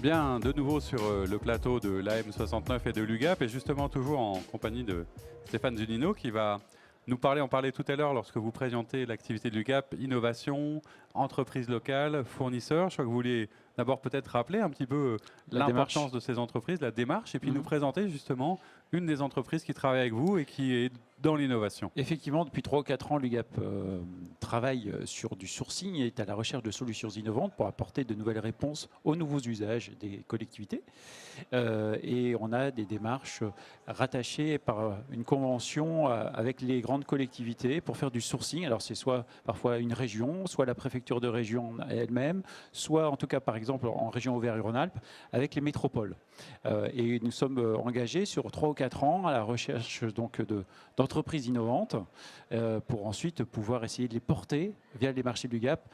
Bien, de nouveau sur le plateau de l'AM69 et de l'UGAP, et justement toujours en compagnie de Stéphane Zunino qui va nous parler, on parlait tout à l'heure lorsque vous présentez l'activité de l'UGAP, innovation, entreprise locale, fournisseurs. Je crois que vous vouliez d'abord peut-être rappeler un petit peu l'importance de ces entreprises, la démarche, et puis nous présenter justement une des entreprises qui travaille avec vous et qui est dans l'innovation. Effectivement, depuis 3 ou 4 ans, l'UGAP travaille sur du sourcing et est à la recherche de solutions innovantes pour apporter de nouvelles réponses aux nouveaux usages des collectivités. Et on a des démarches rattachées par une convention avec les grandes collectivités pour faire du sourcing. Alors c'est soit parfois une région, soit la préfecture de région elle-même, soit en tout cas par exemple en région Auvergne-Rhône-Alpes avec les métropoles. Et nous sommes engagés sur 3 ou 4 ans à la recherche donc d'entreprises innovantes pour ensuite pouvoir essayer de les porter via les marchés de l'UGAP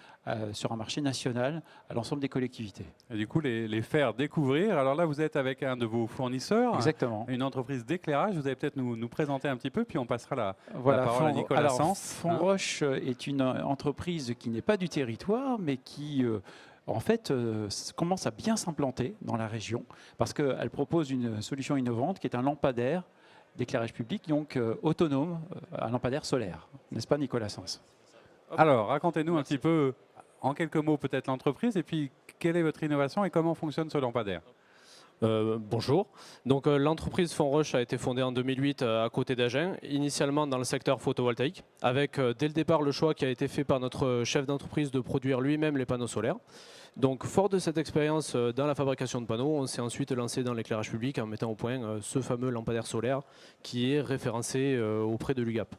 sur un marché national à l'ensemble des collectivités. Et du coup, les faire découvrir. Alors là, vous êtes avec un de vos fournisseurs, exactement, une entreprise d'éclairage. Vous allez peut-être nous présenter un petit peu, puis on passera la parole à Nicolas Sens. Fonroche est une entreprise qui n'est pas du territoire, mais qui en fait, commence à bien s'implanter dans la région parce qu'elle propose une solution innovante qui est un lampadaire d'éclairage public, donc autonome, un lampadaire solaire. N'est-ce pas, Nicolas Sens? Alors, racontez-nous un petit peu, en quelques mots peut-être, l'entreprise et puis quelle est votre innovation et comment fonctionne ce lampadaire? Bonjour. Donc l'entreprise Fonroche a été fondée en 2008 à côté d'Agen, initialement dans le secteur photovoltaïque, avec dès le départ le choix qui a été fait par notre chef d'entreprise de produire lui-même les panneaux solaires. Donc fort de cette expérience dans la fabrication de panneaux, on s'est ensuite lancé dans l'éclairage public en mettant au point ce fameux lampadaire solaire qui est référencé auprès de l'UGAP.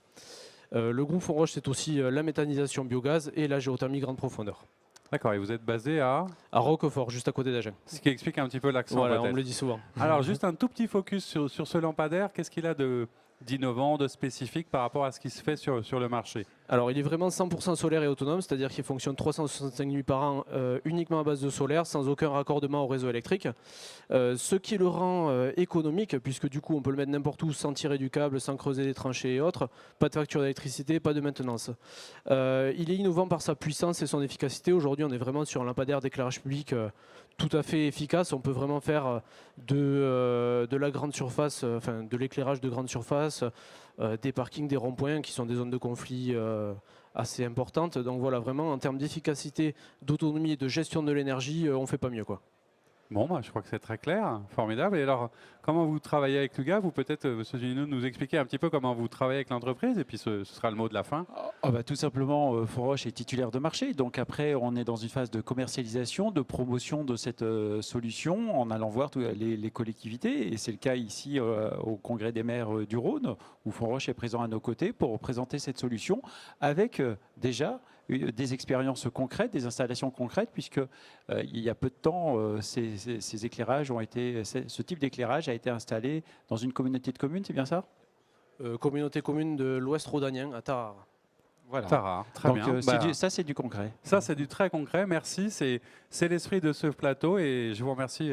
Le groupe Fonroche, c'est aussi la méthanisation biogaz et la géothermie grande profondeur. D'accord, et vous êtes basé à Roquefort, juste à côté d'Agen. Ce qui explique un petit peu l'accent. Voilà, on me le dit souvent. Alors, juste un tout petit focus sur ce lampadaire. Qu'est-ce qu'il a d'innovant, de spécifique par rapport à ce qui se fait sur le marché? Alors, il est vraiment 100% solaire et autonome, c'est-à-dire qu'il fonctionne 365 nuits par an uniquement à base de solaire, sans aucun raccordement au réseau électrique. Ce qui le rend économique, puisque du coup, on peut le mettre n'importe où sans tirer du câble, sans creuser des tranchées et autres. Pas de facture d'électricité, pas de maintenance. Il est innovant par sa puissance et son efficacité. Aujourd'hui, on est vraiment sur un lampadaire d'éclairage public tout à fait efficace. On peut vraiment faire de la grande surface, enfin de l'éclairage de grande surface, des parkings, des ronds-points qui sont des zones de conflit assez importantes. Donc voilà, vraiment en termes d'efficacité, d'autonomie et de gestion de l'énergie, on ne fait pas mieux, quoi. Bon, je crois que c'est très clair, formidable. Et alors, comment vous travaillez avec l'UGAP? Vous peut-être, Monsieur Zunino, nous expliquer un petit peu comment vous travaillez avec l'entreprise, et puis ce sera le mot de la fin. Tout simplement, Fonroche est titulaire de marché. Donc après, on est dans une phase de commercialisation, de promotion de cette solution, en allant voir les collectivités. Et c'est le cas ici au Congrès des maires du Rhône, où Fonroche est présent à nos côtés pour présenter cette solution avec déjà des expériences concrètes, des installations concrètes, puisque il y a peu de temps, ces éclairages ce type d'éclairage a été installé dans une communauté de communes, c'est bien ça? Communauté commune de l'Ouest Rhodanien à Tarare. Voilà. Tarare, très bien. Ça, c'est du concret. Ça, c'est du très concret. Merci. C'est l'esprit de ce plateau. Et je vous remercie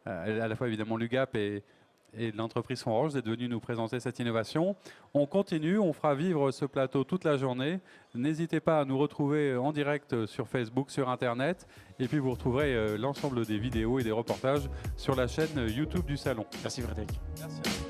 à la fois, évidemment, l'UGAP et l'entreprise Fonroche d'être venu nous présenter cette innovation. On continue, on fera vivre ce plateau toute la journée. N'hésitez pas à nous retrouver en direct sur Facebook, sur Internet. Et puis vous retrouverez l'ensemble des vidéos et des reportages sur la chaîne YouTube du Salon. Merci Frédéric. Merci.